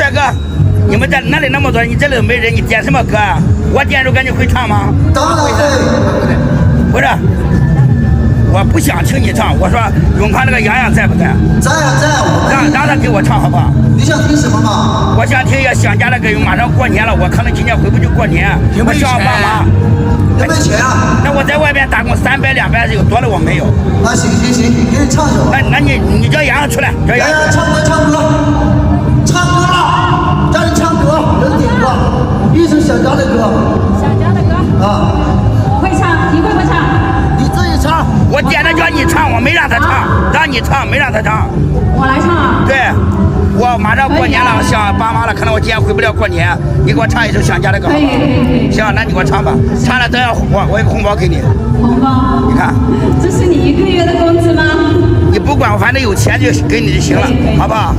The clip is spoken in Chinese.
帅哥，你们这哪里那么多？你这里没人，你点什么歌？我点着歌你会唱吗？当然会。不是，我不想听你唱。我说永康那个洋洋在不在？在。让他给我唱好不好？你想听什么嘛？我想听一个想家的歌，马上过年了，我可能今年回不去过年，我需要帮忙。有没有钱啊？那我在外边打工300、200有多的我没有。啊，行，给你唱一首。那你叫洋洋出来，叫洋洋。唱歌了，叫你唱歌，有人点歌，一首想家的歌。想家的歌啊，我会唱，你会不会唱？你自己唱。我点的叫你唱，我没让他唱，让你唱，没让他唱。我来唱啊。对，我马上过年了，想爸妈了，可能我今年回不了过年，你给我唱一首想家的歌好不好？可以。行，那你给我唱吧，唱了都要我有个红包给你。红包？你看，这是你1个月的工资吗？你不管我，反正有钱就给你就行了，好不好？